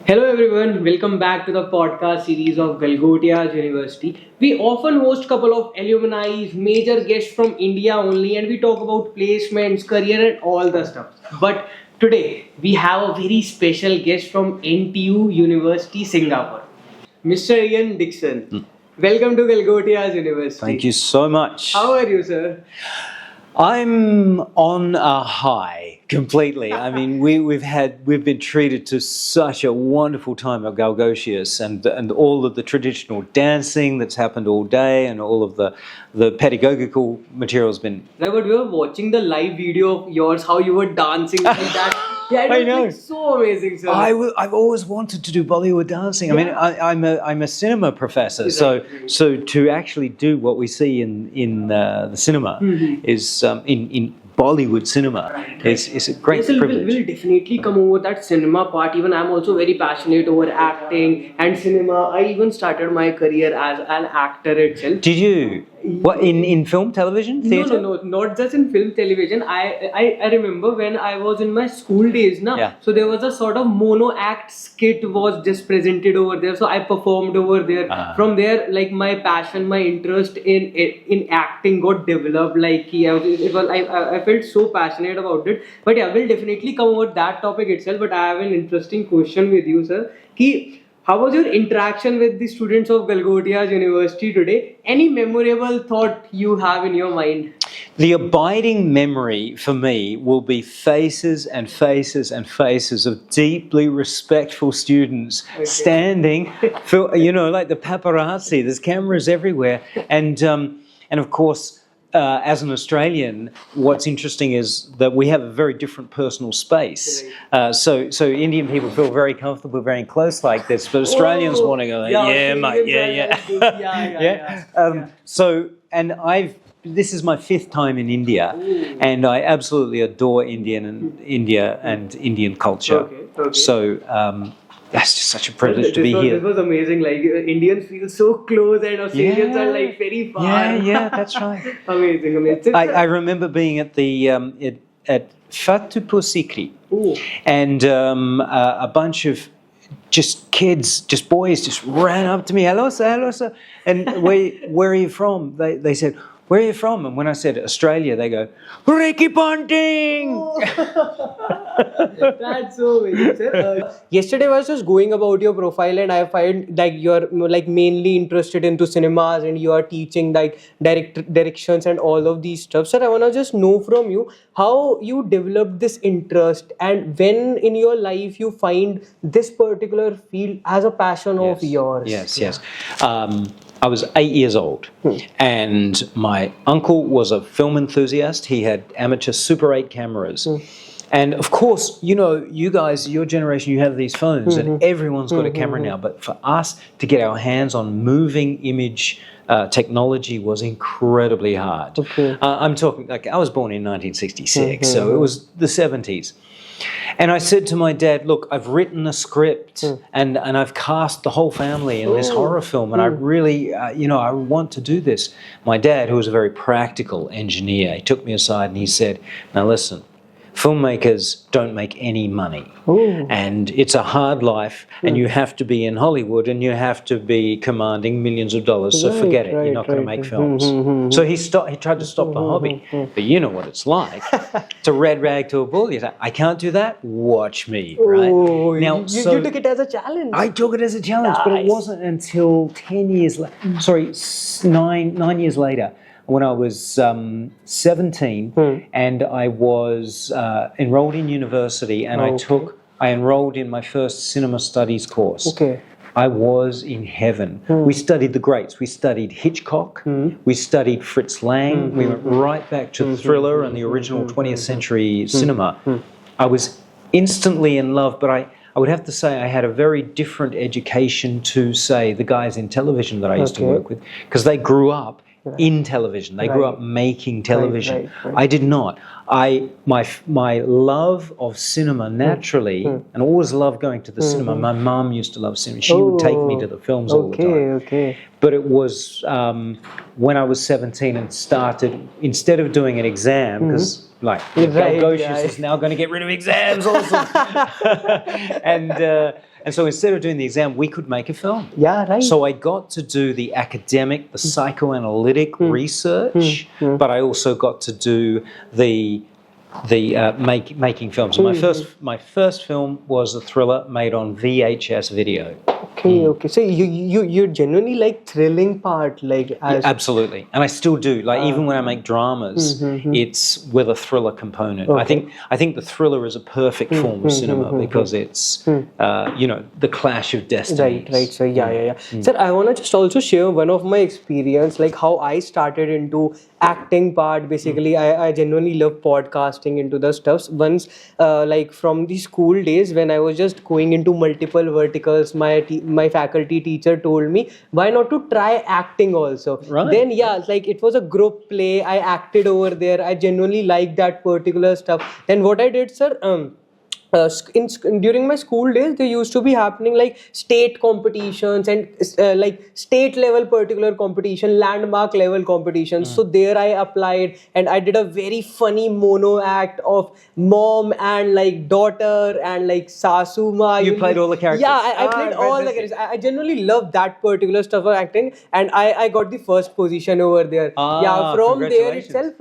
Hello everyone, welcome back to the podcast series of Galgotias University. We often host couple of alumni, major guests from India only, and we talk about placements, career, and all the stuff. But today we have a very special guest from NTU University, Singapore, Mr. Ian Dixon. Welcome to Galgotias University. Thank you so much. How are you, sir? I'm on a high completely. I mean, we've been treated to such a wonderful time at Galgotias, and all of the traditional dancing that's happened all day, and all of the pedagogical material's been. Like, but we were watching the live video of yours, how you were dancing like that. Yeah, I know. So amazing, sir. I've always wanted to do Bollywood dancing. Yeah. I mean, I'm a cinema professor, so to actually do what we see in the cinema is in Bollywood cinema is a great privilege. We'll definitely come over that cinema part. Even I'm also very passionate over acting and cinema. I even started my career as an actor itself. Did you? What, in film, television, theatre? No, not just in film, television. I remember when I was in my school days, so there was a sort of mono act skit was just presented over there. So I performed over there. From there, like my passion, my interest in acting got developed. Like I felt so passionate about it. But yeah, we'll definitely come over that topic itself. But I have an interesting question with you, sir. How was your interaction with the students of Galgotias University today? Any memorable thought you have in your mind? The abiding memory for me will be faces and faces and faces of deeply respectful students standing, like the paparazzi. There's cameras everywhere, and of course. As an Australian, what's interesting is that we have a very different personal space. So Indian people feel very comfortable, very close like this, but Australians want to go, mate, yeah. So, and this is my 5th time in India, and I absolutely adore India and Indian culture. So. That's just such a privilege to be here. This was amazing. Like Indians feel so close, and Australians are like very far. Yeah, that's right. amazing. I remember being at the at Fatehpur Sikri, and a bunch of just kids, just boys, just ran up to me. Hello, sir. And where are you from? They said. Where are you from? And when I said Australia, they go, Ricky Ponting! That's so amazing, sir. Yesterday I was just going about your profile, and I find like you're like mainly interested into cinemas, and you are teaching like directions and all of these stuff. Sir, I want to just know from you how you developed this interest, and when in your life you find this particular field as a passion of yours. Yes. I was 8 years old, and my uncle was a film enthusiast. He had amateur Super 8 cameras. And of course, you guys, your generation, you have these phones, and everyone's got a camera now. But for us to get our hands on moving image technology was incredibly hard. I'm talking, like, I was born in 1966, so it was the 70s. And I said to my dad, look, I've written a script and I've cast the whole family in this horror film, and I really, I want to do this. My dad, who was a very practical engineer, he took me aside and he said, now listen, filmmakers don't make any money. And it's a hard life, and you have to be in Hollywood, and you have to be commanding millions of dollars, so forget it, you're not going to make films. So he tried to stop the hobby. But you know what it's like. It's a red rag to a bull. He's like, I can't do that, watch me, right? Now, you took it as a challenge. I took it as a challenge, but it wasn't until 9 years later, when I was 17, and I was enrolled in university, and I enrolled in my first cinema studies course. I was in heaven. We studied the greats. We studied Hitchcock. We studied Fritz Lang. We went right back to thriller and the original 20th century cinema. I was instantly in love, but I would have to say I had a very different education to, say, the guys in television that I used to work with, because they grew up in television. They grew up making television. I did not. My love of cinema naturally, and always loved going to the cinema. My mum used to love cinema. She would take me to the films all the time. But it was when I was 17 and started, instead of doing an exam, because like Galgotias is now going to get rid of exams also. And so instead of doing the exam, we could make a film. Yeah, right. So I got to do the academic, the psychoanalytic research, but I also got to do the making films. My first film was a thriller made on VHS video. Okay. So you genuinely like thrilling part, like as Absolutely, and I still do. Like even when I make dramas, it's with a thriller component. Okay. I think the thriller is a perfect form of cinema because it's the clash of destinies. Right. So yeah. Sir, I want to just also share one of my experience, like how I started into acting part. Basically, I genuinely love podcasting into the stuffs. Once, like from the school days when I was just going into multiple verticals, my faculty teacher told me why not to try acting also. Right. Then like it was a group play. I acted over there. I genuinely liked that particular stuff. Then what I did, sir, during my school days, there used to be happening like state competitions and like state level particular competition, landmark level competitions. So there I applied and I did a very funny mono act of mom and like daughter and like Sasuma. You played all the characters. Yeah, I played all the characters. I genuinely love that particular stuff of acting, and I got the first position over there. From there itself,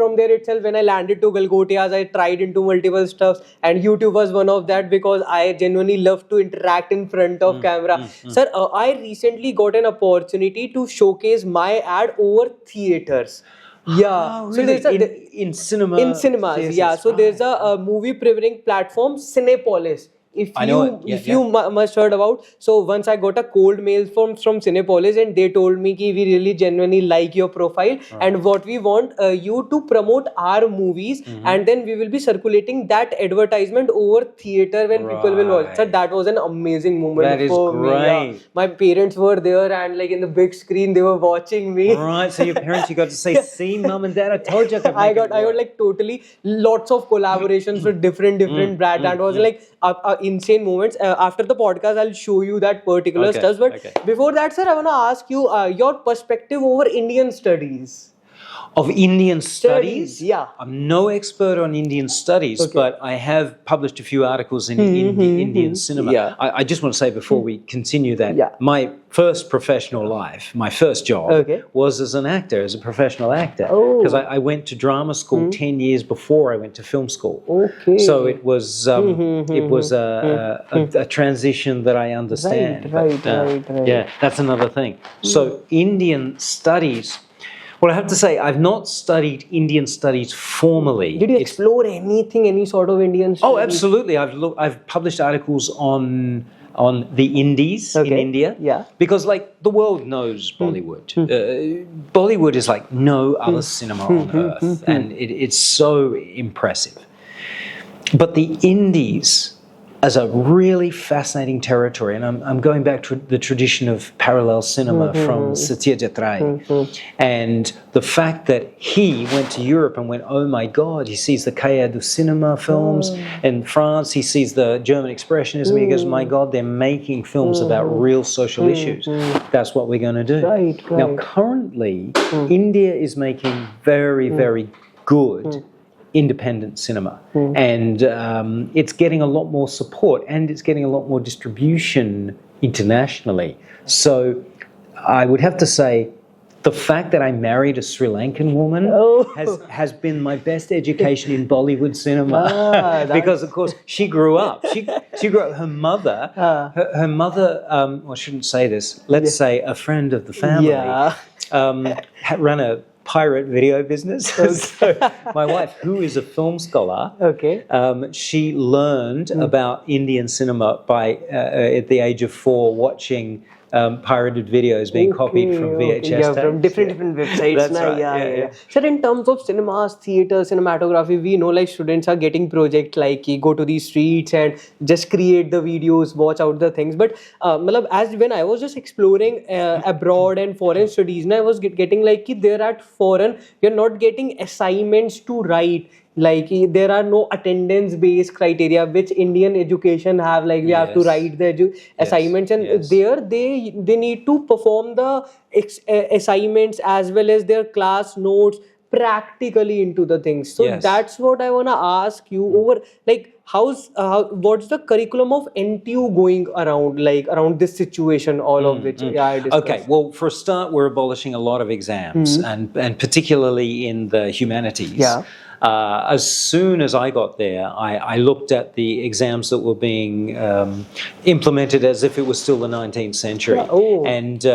when I landed to Galgotias, I tried into multiple stuffs, and YouTube was one of that because I genuinely love to interact in front of camera. Sir, I recently got an opportunity to showcase my ad over theaters. Yeah, so there's in cinema. In cinemas, theaters. So there's a movie premiering platform, Cinepolis. If you must heard about. So once I got a cold mail from Cinepolis, and they told me ki we really genuinely like your profile, and what we want you to promote our movies, and then we will be circulating that advertisement over theater when people will watch. So that was an amazing moment for me. Yeah. My parents were there, and like in the big screen they were watching me. Right. So your parents, you got to say, "See, mom and dad, I told you." I got like totally lots of collaborations with different brands. That was like insane moments. After the podcast, I'll show you that particular stuff. But before that, sir, I want to ask you your perspective over Indian studies. Of Indian studies? Yeah. I'm no expert on Indian studies, but I have published a few articles in Indian cinema. Yeah. I just want to say before we continue that my first professional life, my first job was as an actor, as a professional actor. Because I went to drama school 10 years before I went to film school. Okay. So it was a transition that I understand. Right. Yeah, that's another thing. So Indian studies. Well, I have to say, I've not studied Indian studies formally. Did you explore anything, any sort of Indian studies? Oh, absolutely. I've published articles on the Indies in India. Yeah. Because, like, the world knows Bollywood. Bollywood is like no other cinema on earth, and it's so impressive. But the Indies as a really fascinating territory, and I'm going back to the tradition of parallel cinema from Satyajit Ray, and the fact that he went to Europe and went, oh my God, he sees the Cahiers du Cinema films in France, he sees the German Expressionism, he goes, my God, they're making films about real social issues. That's what we're going to do. Right. Now, currently, India is making very, very good independent cinema, and it's getting a lot more support, and it's getting a lot more distribution internationally. So I would have to say the fact that I married a Sri Lankan woman has been my best education in Bollywood cinema. Because of course she grew up. She grew up. Her mother. Her mother. Well, I shouldn't say this. Let's say a friend of the family ran a pirate video business. So my wife, who is a film scholar, she learned about Indian cinema by at the age of 4, watching pirated videos being copied from VHS tapes. From different websites. That's right. Sir, in terms of cinemas, theatre, cinematography, we know like students are getting projects like go to the streets and just create the videos, watch out the things. But as when I was just exploring abroad and foreign studies, I was getting like there at foreign, you're not getting assignments to write. Like there are no attendance based criteria which Indian education have, like we have to write the assignments, and there they need to perform the assignments as well as their class notes practically into the things. So that's what I want to ask you over, like what's the curriculum of NTU going around this situation, all of which I discussed? Okay, well, for a start, we're abolishing a lot of exams, and particularly in the humanities. Yeah. As soon as I got there, I looked at the exams that were being implemented as if it was still the 19th century. Yeah. Oh. And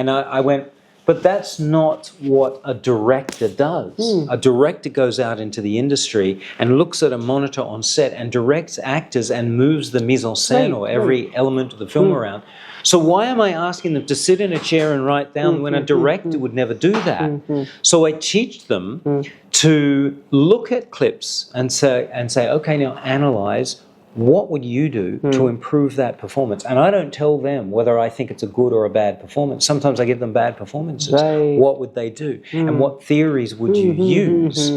I went, but that's not what a director does. A director goes out into the industry and looks at a monitor on set and directs actors and moves the mise en scène or every element of the film around. So why am I asking them to sit in a chair and write down when a director would never do that? So I teach them to look at clips and say, okay, now analyze. What would you do to improve that performance? And I don't tell them whether I think it's a good or a bad performance. Sometimes I give them bad performances. Right. What would they do? And what theories would you use?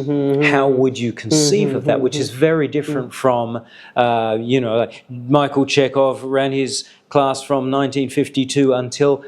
How would you conceive of that? Which is very different from, like Michael Chekhov ran his class from 1952 until...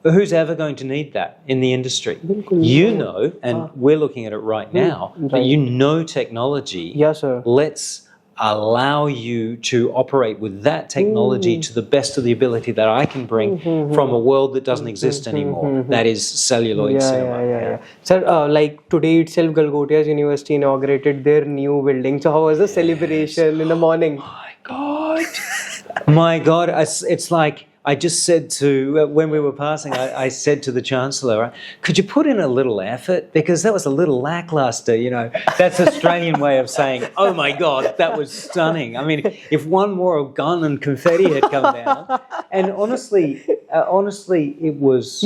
Who's ever going to need that in the industry? You know, and we're looking at it right now, that you know technology. Yes, sir. Let's allow you to operate with that technology to the best of the ability that I can bring from a world that doesn't exist anymore. That is celluloid cinema. Yeah. Sir, like today itself, Galgotias University inaugurated their new building. So how was the celebration in the morning? My God, it's like... I just said to, when we were passing, I said to the Chancellor, could you put in a little effort? Because that was a little lackluster, That's Australian way of saying, oh my God, that was stunning. I mean, if one more gun and confetti had come down. And honestly, it was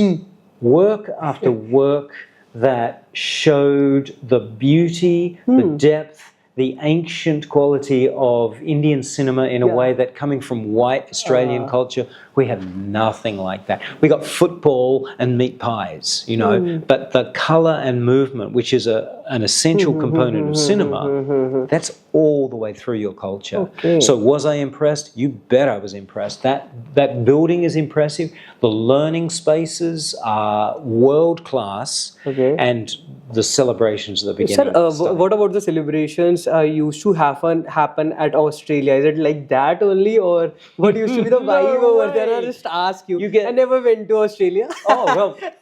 work after work that showed the beauty, the depth, the ancient quality of Indian cinema in a way that coming from white Australian culture, we have nothing like that. We got football and meat pies, but the colour and movement, which is an essential component of cinema, that's all the way through your culture. Okay. So was I impressed? You bet I was impressed. That building is impressive. The learning spaces are world class, and the celebrations at the beginning. Sir, what about the celebrations used to happen at Australia? Is it like that only, or what used to be the vibe over there? I'll just ask you. I never went to Australia.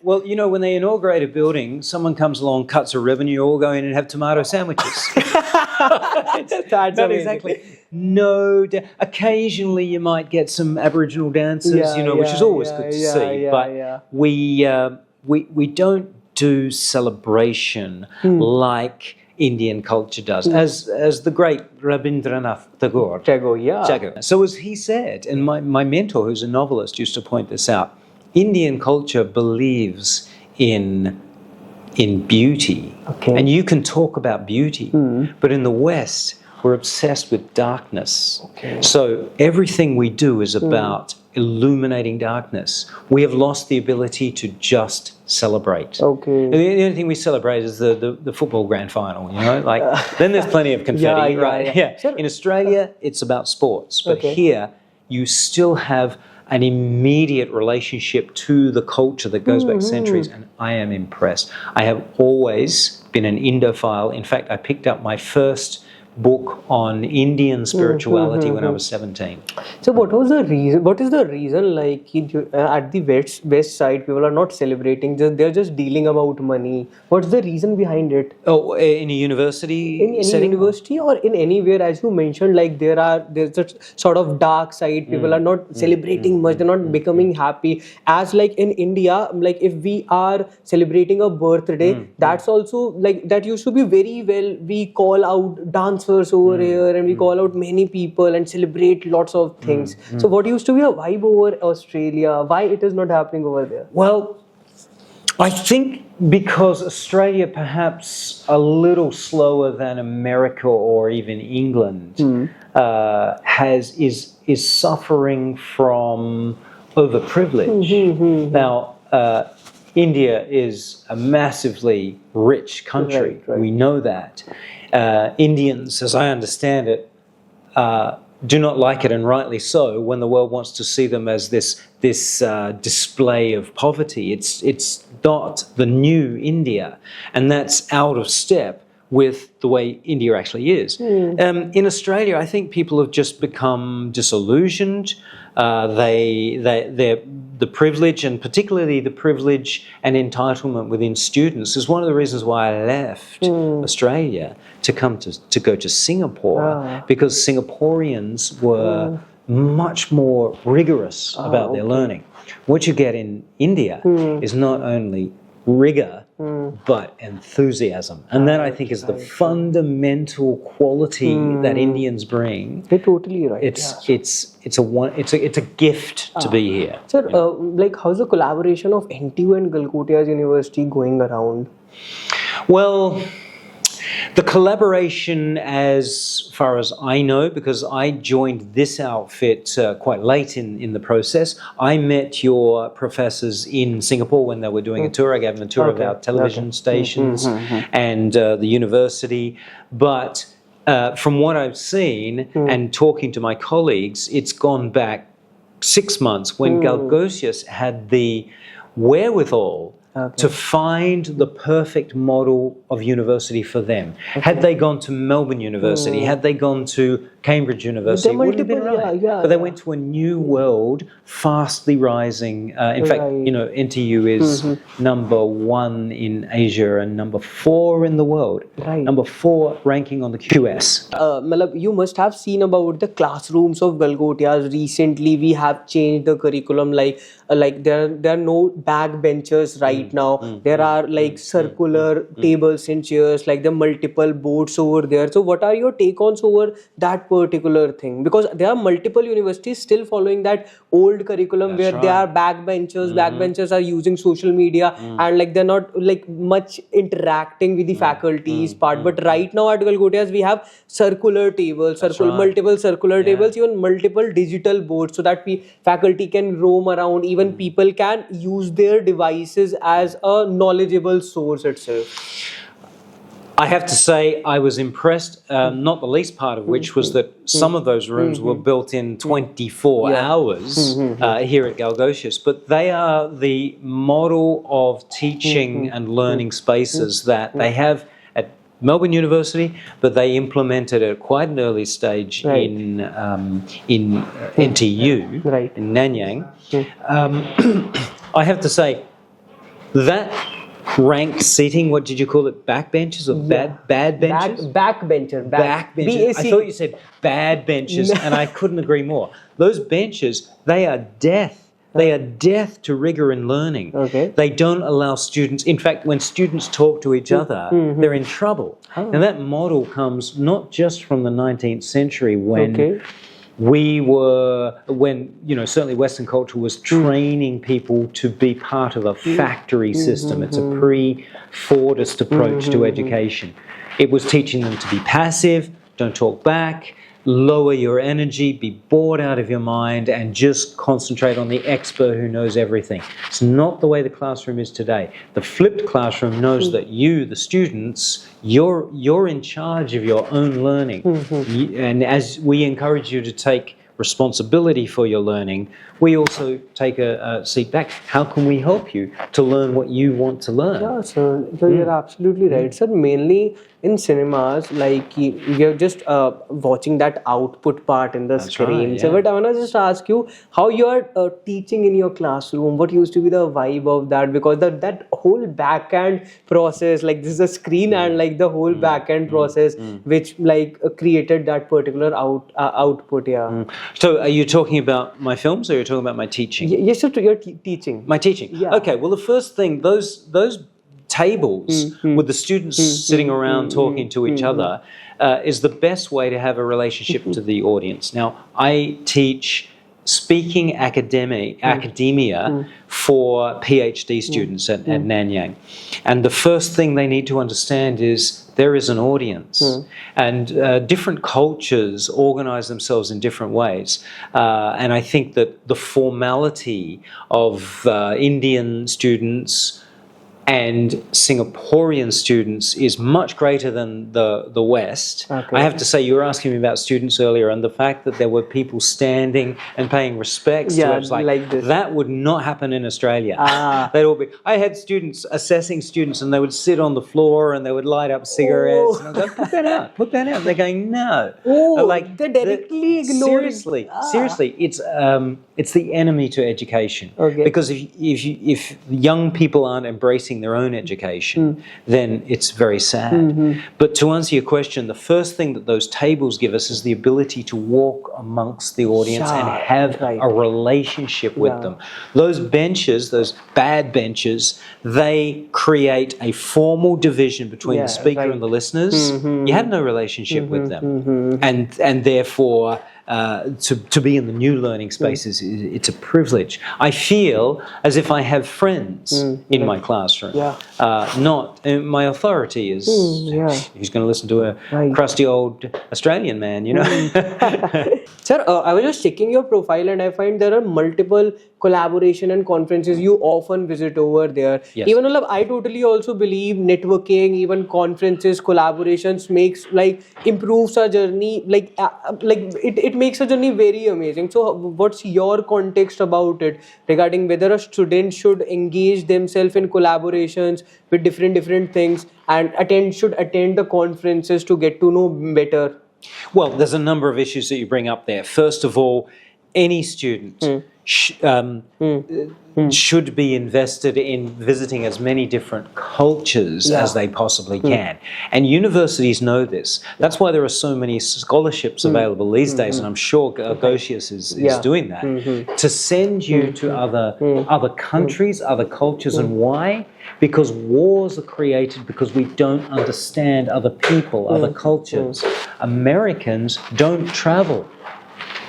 well, when they inaugurate a building, someone comes along, cuts a ribbon, you all go in and have tomato sandwiches. That's not exactly. No, occasionally you might get some Aboriginal dances, which is always good to see. But we don't do celebration like Indian culture does, as the great Rabindranath Tagore. So as he said, and my mentor, who's a novelist, used to point this out, Indian culture believes in beauty. And you can talk about beauty, but in the West, we're obsessed with darkness. So everything we do is about illuminating darkness. We have lost the ability to just celebrate. The only thing we celebrate is the football grand final, then there's plenty of confetti, right? In Australia, it's about sports, but here you still have an immediate relationship to the culture that goes back centuries, and I am impressed. I have always been an Indophile. In fact, I picked up my first book on Indian spirituality when I was 17. So what was the reason? What is the reason at the west side people are not celebrating, they're just dealing about money? What's the reason behind it? Oh, in a university? In any university or in anywhere, as you mentioned, there's a sort of dark side. People are not celebrating much, they're not becoming happy. As like in India, if we are celebrating a birthday, that's also that used to be very well, we call out dancers over here and we call out many people and celebrate lots of things. So what used to be a vibe over Australia? Why it is not happening over there? Well, I think because Australia perhaps a little slower than America or even England is suffering from overprivilege. Now, India is a massively rich country. Right. We know that. Indians, as I understand it, do not like it, and rightly so, when the world wants to see them as this display of poverty. It's not the new India, and that's out of step with the way India actually is. In Australia, I think people have just become disillusioned. The privilege, and particularly the privilege and entitlement within students, is one of the reasons why I left Australia to come to go to Singapore, because Singaporeans were much more rigorous about their learning. What you get in India is not only rigor, but enthusiasm, and that I think is the fundamental quality that Indians bring. You're totally right. It's a gift to be here. Sir, like how's the collaboration of NTU and Galgotias University going around? Well, the collaboration, as far as I know, because I joined this outfit quite late in the process, I met your professors in Singapore when they were doing a tour. I gave them a tour of our television stations and the university. But from what I've seen and talking to my colleagues, it's gone back 6 months when Galgotias had the wherewithal to find the perfect model of university for them. Had they gone to Melbourne University, had they gone to Cambridge University, it would have been right. But they went to a new world, fastly rising. In fact, you know, NTU is #1 in Asia and #4 in the world. #4 ranking on the QS. You must have seen about the classrooms of Galgotias. Recently, we have changed the curriculum. Like there are no back benches right now. There are like circular tables and chairs, like the multiple boards over there. So what are your take on over that particular thing? Because there are multiple universities still following that old curriculum where they are back benches. Back benches are using social media and like they're not like much interacting with the faculties part. But right now at Galgotias we have circular tables, multiple circular tables, even multiple digital boards, so that faculty can roam around. Even people can use their devices as a knowledgeable source itself. I have to say I was impressed, not the least part of which was that some of those rooms were built in 24 hours here at Galgotias, but they are the model of teaching and learning spaces that they have at Melbourne University, but they implemented at quite an early stage in NTU, in Nanyang. I have to say that rank seating, what did you call it? Backbenches or bad benches? Backbenches. Backbenches. I thought you said bad benches, and I couldn't agree more. Those benches, they are death. They are death to rigor in learning. They don't allow students, in fact, when students talk to each other, they're in trouble. And that model comes not just from the 19th century when certainly Western culture was training people to be part of a factory system. It's a pre-Fordist approach to education. It was teaching them to be passive, don't talk back, lower your energy, be bored out of your mind, and just concentrate on the expert who knows everything. It's not the way the classroom is today. The flipped classroom knows that you, the students, you're in charge of your own learning. And as we encourage you to take responsibility for your learning, we also take a seat back. How can we help you to learn what you want to learn? Yeah, sir. You're absolutely right, sir. Mainly in cinemas, like you're just watching that output part in the screen. So, but I want to just ask you how you are teaching in your classroom. What used to be the vibe of that? Because that whole back-end process, like this is a screen and like the whole back-end process, which like created that particular output. So, are you talking about my films, or are you talking about my teaching? Yes, sir. Your teaching. My teaching. Yeah. Okay. Well, the first thing, those tables with the students sitting around talking to each other is the best way to have a relationship to the audience. Now, I teach speaking academia for PhD students at Nanyang. And the first thing they need to understand is there is an audience. And different cultures organize themselves in different ways. And I think that the formality of Indian students and Singaporean students is much greater than the West. Okay. I have to say, you were asking me about students earlier, and the fact that there were people standing and paying respects to us, like this. that would not happen in Australia. Ah. They'd all be. I had students assessing students, and they would sit on the floor and they would light up cigarettes. And I'd go, put that out, put that out. They're going, no. They're directly ignoring. Seriously, it's the enemy to education. Okay. Because if young people aren't embracing their own education, then it's very sad. But to answer your question, the first thing that those tables give us is the ability to walk amongst the audience and have a relationship with them. Those benches, those bad benches, they create a formal division between the speaker and the listeners. You have no relationship with them. And therefore, to be in the new learning spaces, it's a privilege. I feel as if I have friends in my classroom. My authority is who's going to listen to a crusty old Australian man, you know. Sir, I was just checking your profile and I find there are multiple collaboration and conferences you often visit over there. Yes. Even I totally also believe networking, even conferences, collaborations improves our journey. It makes a journey very amazing. So what's your context about it regarding whether a student should engage themselves in collaborations with different things and should attend the conferences to get to know better? Well, there's a number of issues that you bring up there. First of all, any student should be invested in visiting as many different cultures as they possibly can. And universities know this. That's why there are so many scholarships available these days, and I'm sure Galgotias is doing that, to send you to other countries, other cultures. And why? Because wars are created because we don't understand other people, other cultures. Americans don't travel.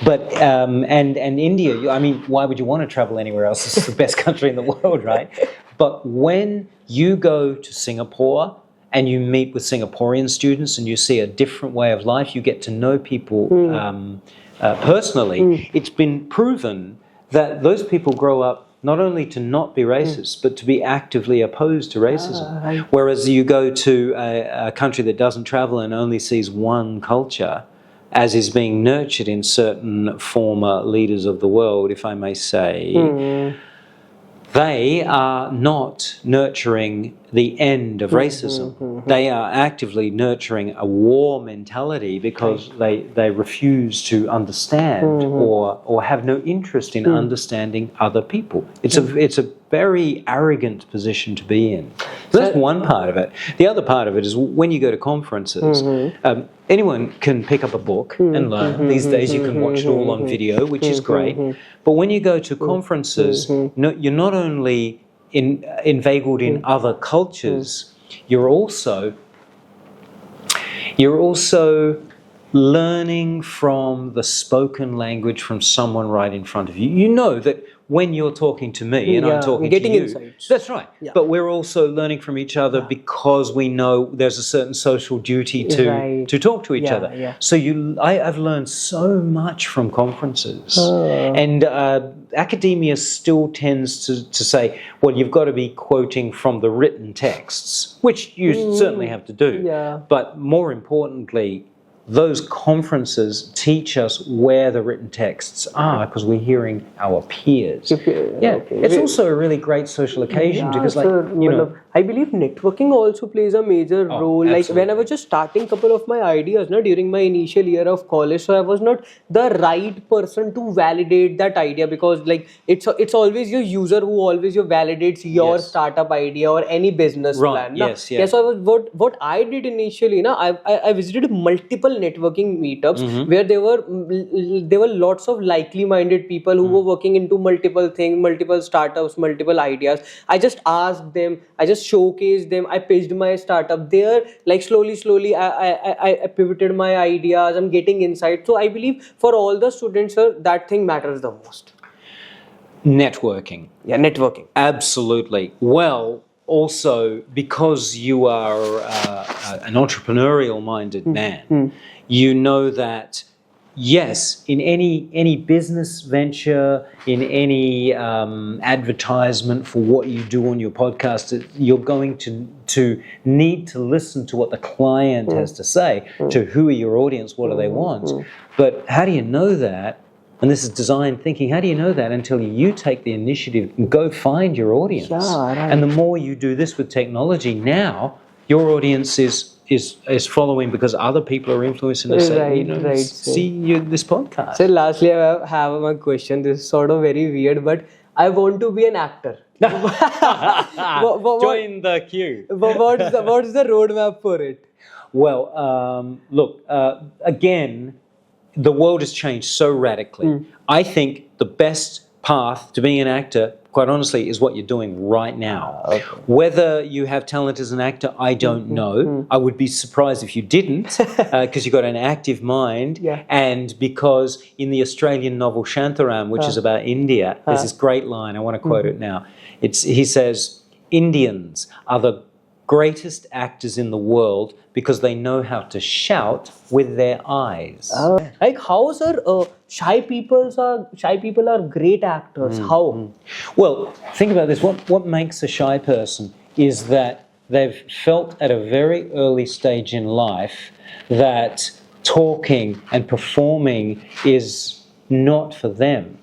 But and India, I mean, why would you want to travel anywhere else? This is the best country in the world, right? But when you go to Singapore and you meet with Singaporean students and you see a different way of life, you get to know people personally. It's been proven that those people grow up not only to not be racist, but to be actively opposed to racism. Whereas you go to a country that doesn't travel and only sees one culture, as is being nurtured in certain former leaders of the world, if I may say, they are not nurturing the end of racism. They are actively nurturing a war mentality because they refuse to understand or have no interest in understanding other people. It's a very arrogant position to be in. So that's one part of it. The other part of it is when you go to conferences, anyone can pick up a book and learn. These days you can watch it all on video, which is great. But when you go to conferences, you're not only inveigled in other cultures, you're also learning from the spoken language from someone right in front of you. You know that when you're talking to me and I'm talking getting to you, insights. that's right. Yeah. But we're also learning from each other because we know there's a certain social duty to talk to each other. Yeah. So I've learned so much from conferences, and academia still tends to say, well, you've got to be quoting from the written texts, which you certainly have to do. Yeah. But more importantly, those conferences teach us where the written texts are because we're hearing our peers. It's also a really great social occasion because, I believe networking also plays a major role. Absolutely. Like when I was just starting a couple of my ideas during my initial year of college, so I was not the right person to validate that idea because it's always your user who always validates your startup idea or any business plan. So what I did initially, I visited multiple networking meetups where there were lots of likely-minded people who were working into multiple things, multiple startups, multiple ideas. I just asked them, I just showcased them, I pitched my startup there. Slowly I pivoted my ideas. I'm getting insight. So I believe for all the students, that thing matters the most. Networking. Yeah, networking. Absolutely. Well, also because you are an entrepreneurial minded man, you know that yes, in any business venture, in any advertisement for what you do on your podcast, you're going to need to listen to what the client has to say, to who are your audience, what do they want. But how do you know that? And this is design thinking. How do you know that until you take the initiative and go find your audience? Yeah, right. And the more you do this with technology, now your audience is following because other people are influencing to say, see this podcast. So lastly, I have a question. This is sort of very weird, but I want to be an actor. Join the queue. What's the roadmap for it? Well, look, again, the world has changed so radically. I think the best path to being an actor, quite honestly, is what you're doing right now. Okay. Whether you have talent as an actor, I don't know. I would be surprised if you didn't, because you've got an active mind, and because in the Australian novel Shantaram, which is about India, there's this great line, I want to quote it now. He says, Indians are the greatest actors in the world because they know how to shout with their eyes. Like how, sir? Shy people are great actors. How? Well, think about this. What makes a shy person is that they've felt at a very early stage in life that talking and performing is not for them.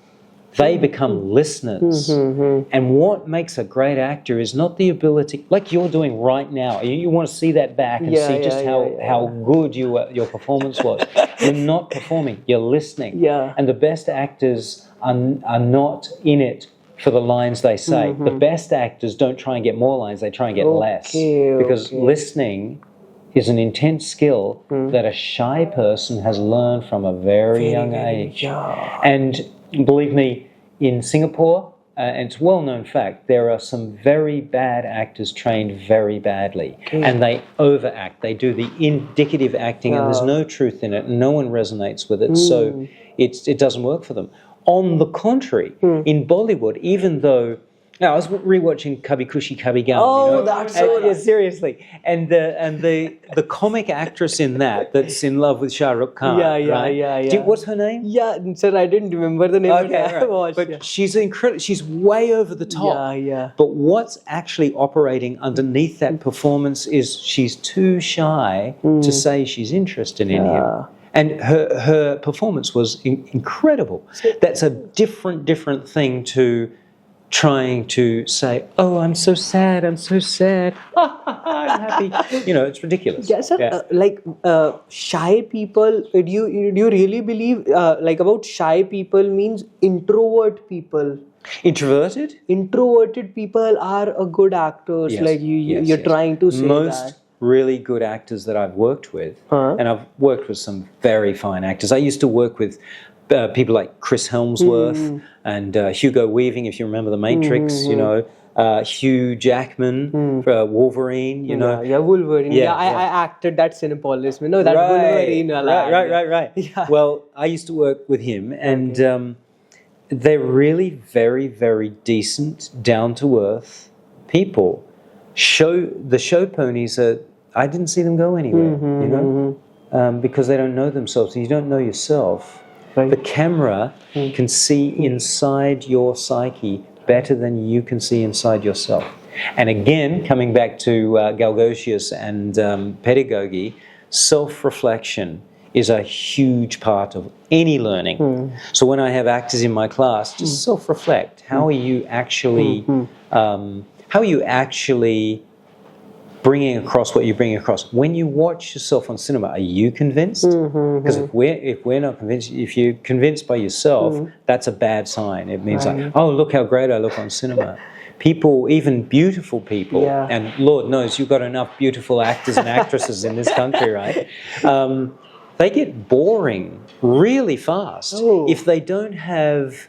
They become listeners. And what makes a great actor is not the ability, like you're doing right now. You want to see that back and see just how good your performance was. You're not performing, you're listening. And the best actors are not in it for the lines they say. The best actors don't try and get more lines, they try and get less. Because listening is an intense skill that a shy person has learned from a very young age. And believe me, in Singapore, and it's a well-known fact, there are some very bad actors trained very badly. And they overact. They do the indicative acting and there's no truth in it. And no one resonates with it. So it doesn't work for them. On the contrary, in Bollywood, even though... Now, I was rewatching Kabhi Khushi Kabhi Gham. Oh, that's so nice. Seriously. And the comic actress in that's in love with Shah Rukh Khan. What's her name? Yeah, sir, I didn't remember the name. But she's incredible. She's way over the top. But what's actually operating underneath that performance is she's too shy to say she's interested in him. And her performance was incredible. That's a different thing to trying to say, oh, I'm so sad, I'm happy. It's ridiculous. Yeah, sir. Shy people, do you really believe, about shy people means introvert people? Introverted? Introverted people are a good actors, you're trying to say Most really good actors that I've worked with, and I've worked with some very fine actors. I used to work with people like Chris Helmsworth and Hugo Weaving, if you remember The Matrix, Hugh Jackman, Wolverine, Wolverine. I acted that Cinepolis. Wolverine. Right. Yeah. Well, I used to work with him, and they're really very, very decent, down-to-earth people. The show ponies I didn't see them go anywhere, because they don't know themselves. You don't know yourself. The camera can see inside your psyche better than you can see inside yourself. And again, coming back to Galgotias and Pedagogy, self-reflection is a huge part of any learning. So when I have actors in my class, just self-reflect. How are you actually bringing across what you're bringing across? When you watch yourself on cinema, are you convinced? Because if we're not convinced, if you're convinced by yourself, that's a bad sign. It means oh, look how great I look on cinema. People, even beautiful people, and Lord knows you've got enough beautiful actors and actresses in this country, right? They get boring really fast if they don't have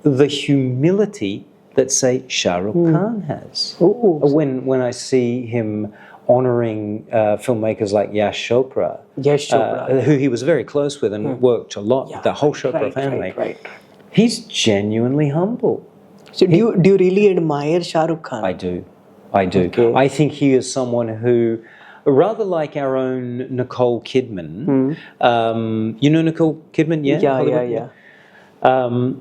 the humility that, say, Shah Rukh Khan has. When I see him honouring filmmakers like Yash Chopra, who he was very close with and worked a lot with the whole Chopra family, he's genuinely humble. So do you really admire Shah Rukh Khan? I do. Okay. I think he is someone who rather like our own Nicole Kidman. You know Nicole Kidman, yeah? Yeah, Hollywood? yeah.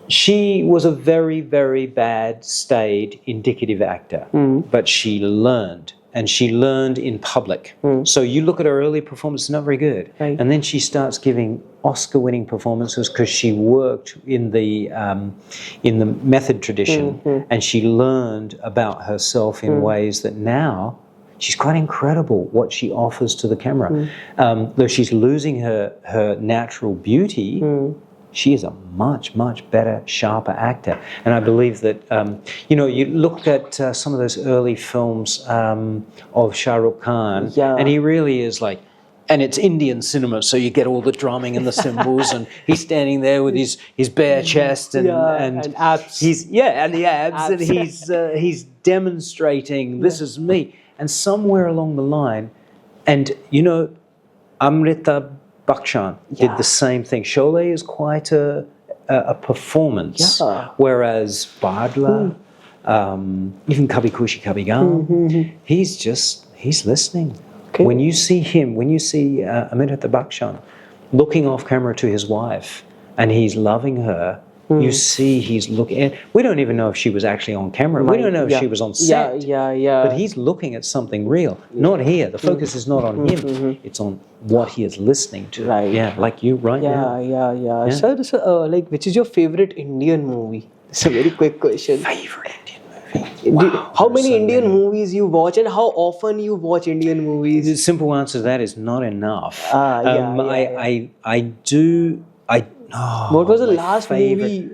She was a very, very bad stage indicative actor, but she learned. And she learned in public. So you look at her early performance, not very good. Right. And then she starts giving Oscar-winning performances because she worked in the method tradition, and she learned about herself in ways that now she's quite incredible what she offers to the camera. Though she's losing her natural beauty, she is a much, much better, sharper actor. And I believe that, you look at some of those early films of Shah Rukh Khan, and he really is like, and it's Indian cinema, so you get all the drumming and the cymbals, and he's standing there with his bare chest and abs. And the abs, and he's demonstrating, this is me. And somewhere along the line, and Amrita Bakshan did the same thing. Sholay is quite a performance, whereas Badla, even Kabhi Khushi Kabhi Gham, he's listening. Okay. When you see Amrita Bakshan looking off camera to his wife, and he's loving her, you see he's looking. And we don't even know if she was actually on camera. We don't know if she was on set. But he's looking at something real. Not here. The focus is not on him. It's on what he is listening to. Right. Yeah, like you, right? Yeah. Sir, which is your favorite Indian movie? It's a very quick question. Favorite Indian movie? Wow, how many Indian movies you watch, and how often you watch Indian movies? The simple answer to that is not enough. What was the last movie?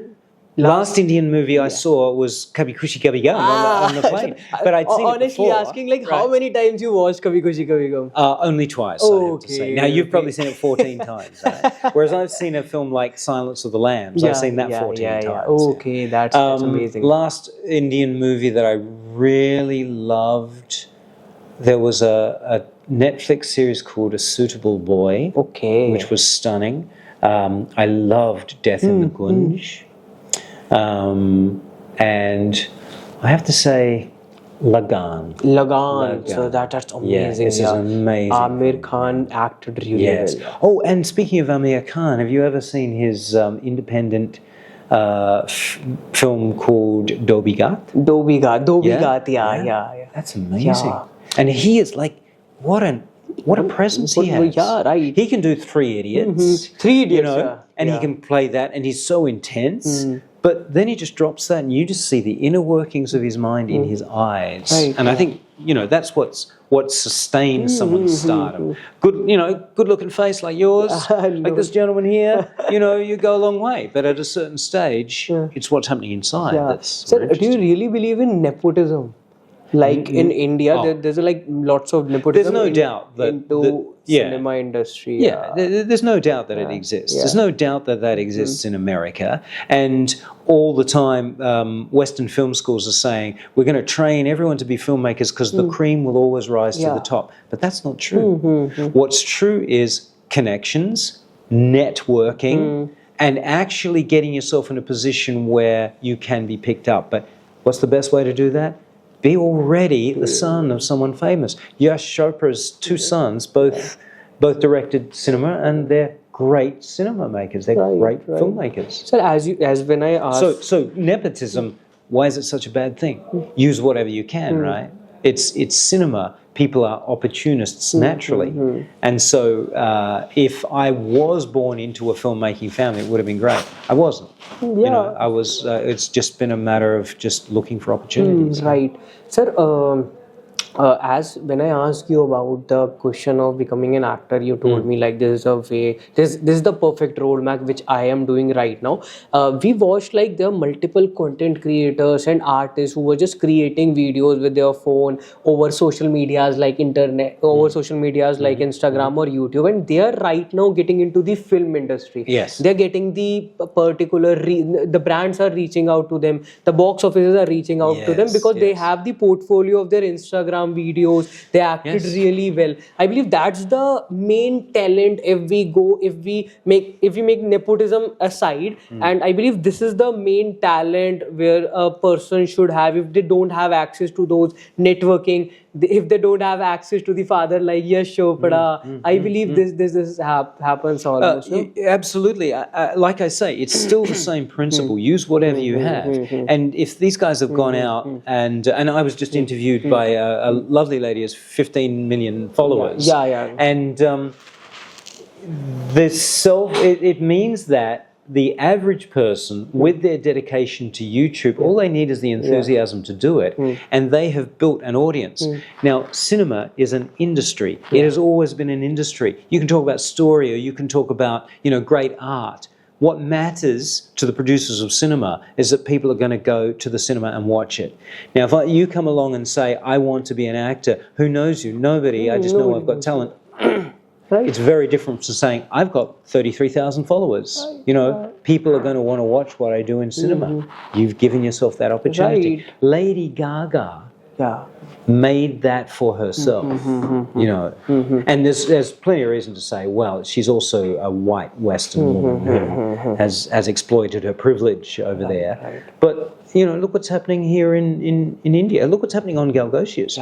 Last Indian movie I saw was Kabhi Khushi Kabhi Gham on the plane. But I'd seen honestly it before. asking, how many times you watched Kabhi Khushi Kabhi Gham? Only twice, I have to say. Now, you've probably seen it 14 times. Right? Whereas I've seen a film like Silence of the Lambs. I've seen that 14 times. Okay, that's amazing. Last Indian movie that I really loved, there was a Netflix series called A Suitable Boy, which was stunning. I loved Death in the Gunj. And I have to say, Lagan. So that's amazing. Yeah, this is amazing. Amir Khan acted really well. Oh, and speaking of Amir Khan, have you ever seen his independent film called Delegates? Delegates, yeah. That's amazing. Yeah. And he is like, what a presence he has. Yeah, right. He can do Three Idiots. 3 Idiots, and he can play that, and he's so intense. But then he just drops that, and you just see the inner workings of his mind in his eyes. Right, and I think that's what sustains someone's stardom. Good looking face like yours, like this gentleman here. You go a long way. But at a certain stage, it's what's happening inside. That's Sir, do you really believe in nepotism? Like in India, there's lots of nepotism. There's no doubt that into cinema industry. There's no doubt that it exists. There's no doubt that exists in America. And all the time, Western film schools are saying, we're going to train everyone to be filmmakers because the cream will always rise to the top. But that's not true. What's true is connections, networking, and actually getting yourself in a position where you can be picked up. But what's the best way to do that? Be already the son of someone famous. Yash Chopra's two sons both directed cinema, and they're great cinema makers. They're great filmmakers. Sir, as when I asked, so nepotism. Why is it such a bad thing? Use whatever you can, right? It's cinema. People are opportunists naturally, and so if I was born into a filmmaking family, it would have been great. I wasn't. I was. It's just been a matter of just looking for opportunities. Right, sir. As when I asked you about the question of becoming an actor, you told me this is a way. This is the perfect roadmap which I am doing right now. We watched there are multiple content creators and artists who were just creating videos with their phone over social medias like internet, over social medias like Instagram or YouTube, and they are right now getting into the film industry. Yes, they are getting the particular. The brands are reaching out to them. The box offices are reaching out to them because they have the portfolio of their Instagram Instagram videos. They acted really well. I believe that's the main talent. If we make nepotism aside, and I believe this is the main talent where a person should have if they don't have access to those networking. If they don't have access to the father like Yash Chopra, I believe this happens almost. No? Absolutely. Like I say, it's still the same principle. Use whatever you have. And if these guys have gone out and I was just interviewed by a lovely lady who has 15 million followers. And it means that the average person, with their dedication to YouTube, all they need is the enthusiasm to do it, and they have built an audience. Now, cinema is an industry. It has always been an industry. You can talk about story, or you can talk about, great art. What matters to the producers of cinema is that people are going to go to the cinema and watch it. Now, if you come along and say, I want to be an actor, who knows you? Nobody. I just know I've got talent. Right. It's very different from saying, I've got 33,000 followers. People are going to want to watch what I do in cinema. You've given yourself that opportunity. Right. Lady Gaga made that for herself, And there's plenty of reason to say, well, she's also a white Western woman who has exploited her privilege over there. Right. But look what's happening here in India. Look what's happening on Galgotias.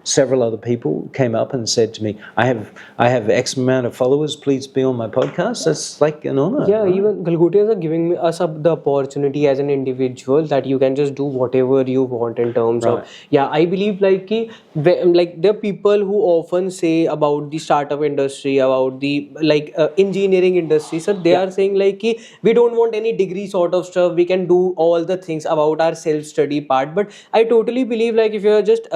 Several other people came up and said to me, I have X amount of followers, please be on my podcast. That's like an honor. Yeah, even Galgotias are giving us the opportunity as an individual that you can just do whatever you want in terms of. I believe like there are people who often say about the startup industry, about the engineering industry. So they are saying like we don't want any degree sort of stuff. We can do all the things about our self-study part. But I totally believe like if you're just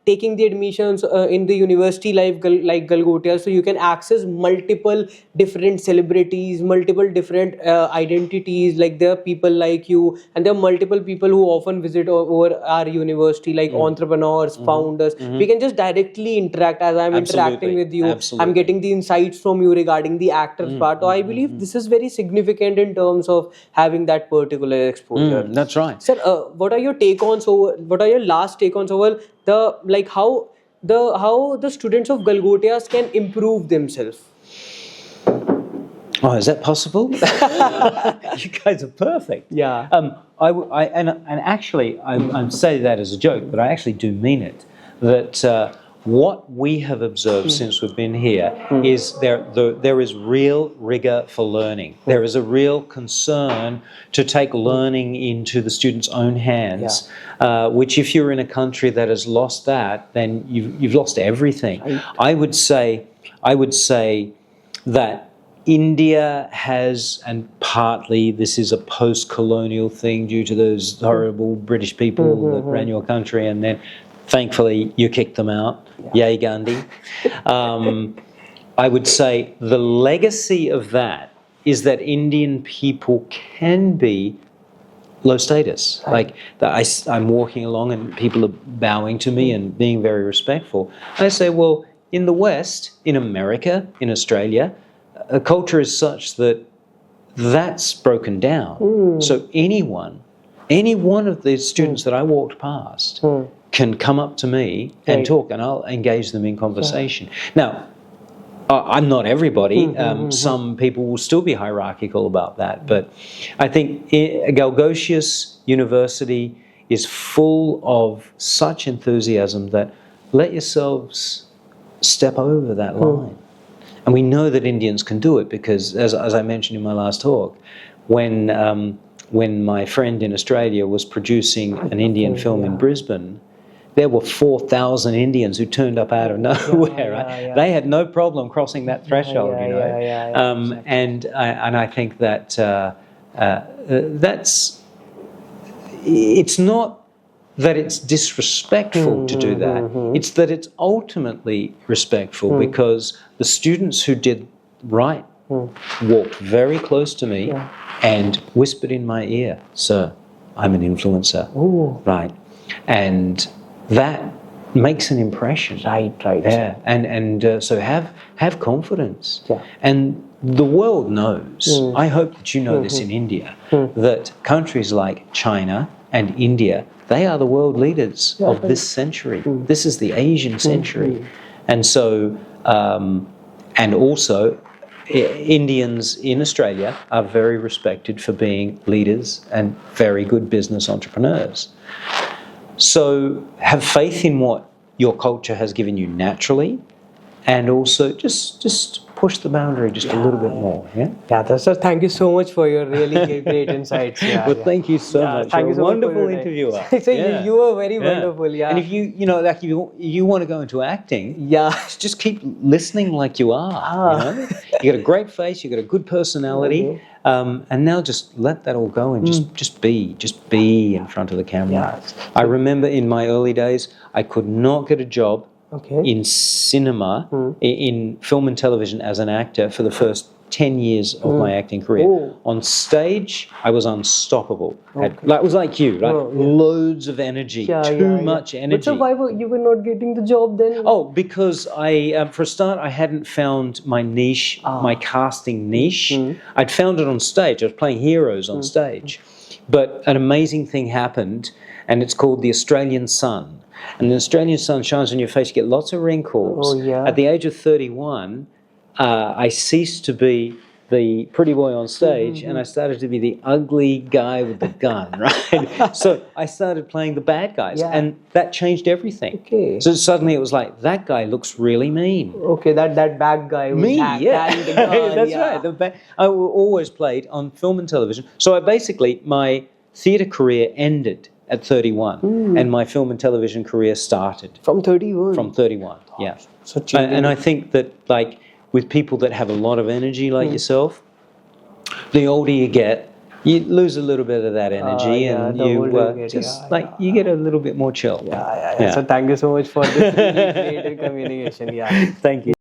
taking the admissions in the university like Galgotias, so you can access multiple different celebrities, multiple different identities. Like there are people like you, and there are multiple people who often visit over our university, like entrepreneurs, founders. We can just directly interact as I'm interacting with you. I'm getting the insights from you regarding the actors part. So I believe this is very significant in terms of having that particular exposure. That's right. Sir, what are your what are your last take on how the students of Galgotias can improve themselves? Oh, is that possible? You guys are perfect. Yeah. Actually, I'm saying that as a joke, but I actually do mean it. That what we have observed since we've been here is there is real rigor for learning. There is a real concern to take learning into the student's own hands, which if you're in a country that has lost that, then you've lost everything. Right. I would say that India has, and partly this is a post-colonial thing due to those horrible British people that ran your country, and then thankfully you kicked them out. Yay, Gandhi. I would say the legacy of that is that Indian people can be low status. Like I'm walking along and people are bowing to me and being very respectful. I say, well, in the West, in America, in Australia, a culture is such that that's broken down. So any one of the students that I walked past can come up to me and talk, and I'll engage them in conversation. Now, I'm not everybody. Some people will still be hierarchical about that, but I think Galgotias University is full of such enthusiasm that let yourselves step over that line. And we know that Indians can do it because, as I mentioned in my last talk, when my friend in Australia was producing an Indian film in Brisbane, there were 4,000 Indians who turned up out of nowhere. They had no problem crossing that threshold, And I think that it's not that it's disrespectful to do that. It's that it's ultimately respectful because the students who did right walked very close to me and whispered in my ear, "Sir, I'm an influencer." Right. And that makes an impression. Right. Yeah. And so have confidence. Yeah. And the world knows, I hope that you know this in India, that countries like China, and India, they are the world leaders of this century. This is the Asian century. And so, and also, Indians in Australia are very respected for being leaders and very good business entrepreneurs. So have faith in what your culture has given you naturally, and also just push the boundary just a little bit more. Yeah, sir. Thank you so much for your really great insights. Well, thank you so much. Thank you so wonderful much for your interviewer. So you were very wonderful. Yeah. And if you want to go into acting, just keep listening like you are. You got a great face, you got a good personality, and now just let that all go and just be in front of the camera. I remember in my early days, I could not get a job in cinema, in film and television as an actor for the first 10 years of my acting career. On stage, I was unstoppable. It was like you, right? Loads of energy, too much energy. But so why you were not getting the job then? Oh, because for a start, I hadn't found my niche, my casting niche. I'd found it on stage. I was playing heroes on stage. But an amazing thing happened, and it's called the Australian sun. And the Australian sun shines on your face, you get lots of wrinkles. At the age of 31, I ceased to be the pretty boy on stage, and I started to be the ugly guy with the gun, right? So I started playing the bad guys, and that changed everything. So suddenly it was like, that guy looks really mean. That bad guy. Me, that's right. I always played on film and television. So my theatre career ended at 31, and my film and television career started. From 31? From 31, and I think that, like, with people that have a lot of energy like yourself, the older you get, you lose a little bit of that energy, and you get a little bit more chill. So thank you so much for this really great communication. Thank you.